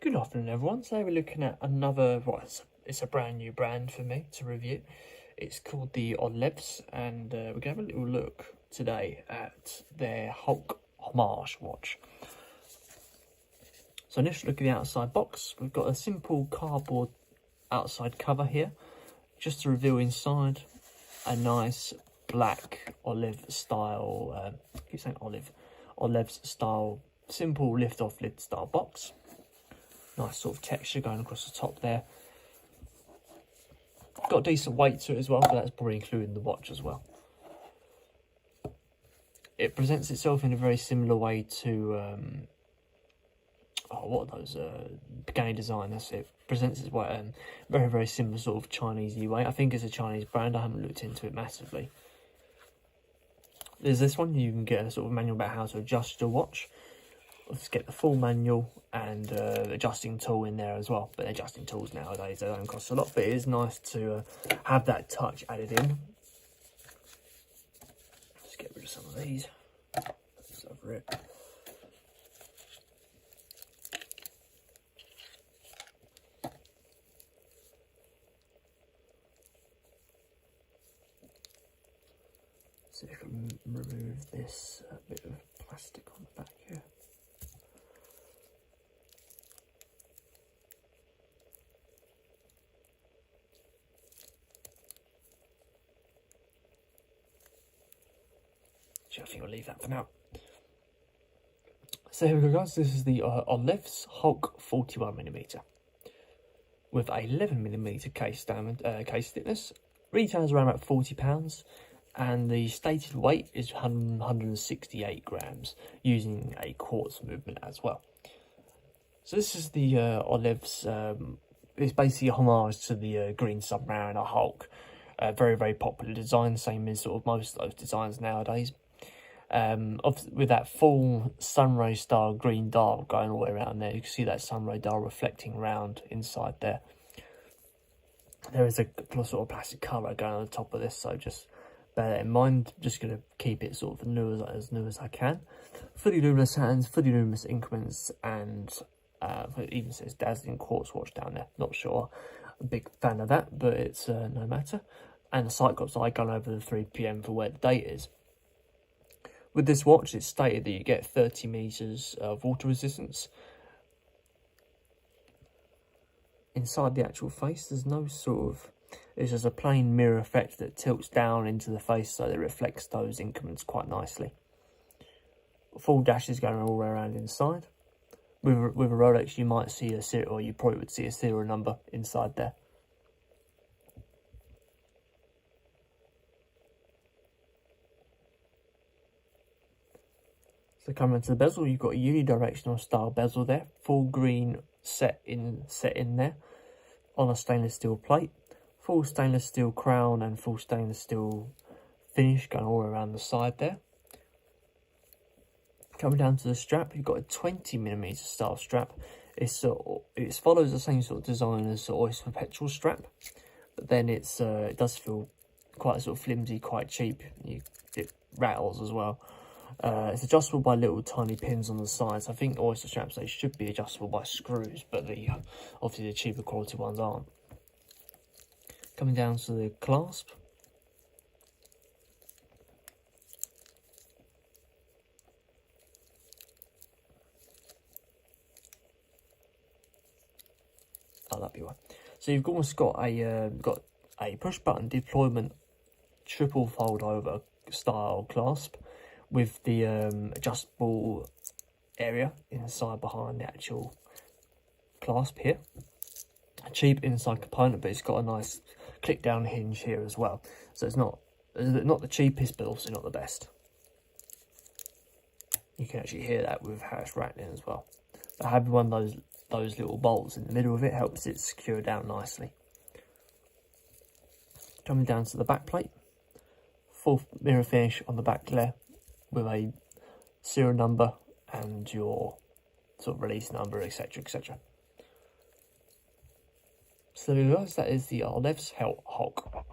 Good afternoon everyone, so we're looking at another, it's a brand new brand for me to review. It's called the OLevs, and we're going to have a little look today at their Hulk Homage watch. So initially look at the outside box. We've got a simple cardboard outside cover here, just to reveal inside a nice black olive style, OLevs style, simple lift off lid style box. Nice sort of texture going across the top there. Got a decent weight to it as well, but that's probably including the watch as well. It presents itself in a very similar way to, what are those, Pagani design, that's it. Presents its way, very, very similar sort of Chinese-y way. I think it's a Chinese brand, I haven't looked into it massively. There's this one, you can get a sort of manual about how to adjust your watch. Let's get the full manual and adjusting tool in there as well. But adjusting tools nowadays, they don't cost a lot, but it is nice to have that touch added in. Let's get rid of some of these. That's over it. See if I can remove this bit of plastic on the back here. I think I'll leave that for now. So here we go, guys. This is the OLevs Hulk 41mm with a 11mm case thickness. Retails around about £40, and the stated weight is 168 grams, using a quartz movement as well. So this is the OLevs. It's basically a homage to the green Submariner Hulk. Very, very popular design, same as sort of most of those designs nowadays. With that full sunray style green dial going all the way around there. You can see that sunray dial reflecting around inside there. There is a sort of plastic cover going on the top of this, so just bear that in mind. Just going to keep it sort of as new as I can. Fully luminous hands, fully luminous increments, and it even says dazzling quartz watch down there. Not sure, a big fan of that, but it's no matter. And the Cyclops eye going over the 3 PM for where the date is. With this watch, it's stated that you get 30 meters of water resistance. Inside the actual face, there's no sort of... It's just a plain mirror effect that tilts down into the face, so that it reflects those increments quite nicely. Full dashes going all around inside. With a Rolex, you might see a serial, or you probably would see a serial number inside there. So coming into the bezel, you've got a unidirectional style bezel there, full green set in there on a stainless steel plate, full stainless steel crown and full stainless steel finish going all around the side there. Coming down to the strap, you've got a 20mm style strap. It follows the same sort of design as the Oyster Perpetual strap, but then it does feel quite sort of flimsy, quite cheap. It rattles as well. It's adjustable by little tiny pins on the sides. I think Oyster straps, they should be adjustable by screws, but obviously the cheaper quality ones aren't. Coming down to the clasp. Oh, that'd be one. So you've almost got a push button deployment triple fold over style clasp, with the adjustable area inside behind the actual clasp here. A cheap inside component, but it's got a nice click down hinge here as well. So it's not the cheapest, but also not the best. You can actually hear that with how it's rattling as well. But having one of those little bolts in the middle of it helps it secure down nicely. Coming down to the back plate, full mirror finish on the back there, with a serial number and your sort of release number, etc, etc. So guys, that is the OLevs Hulk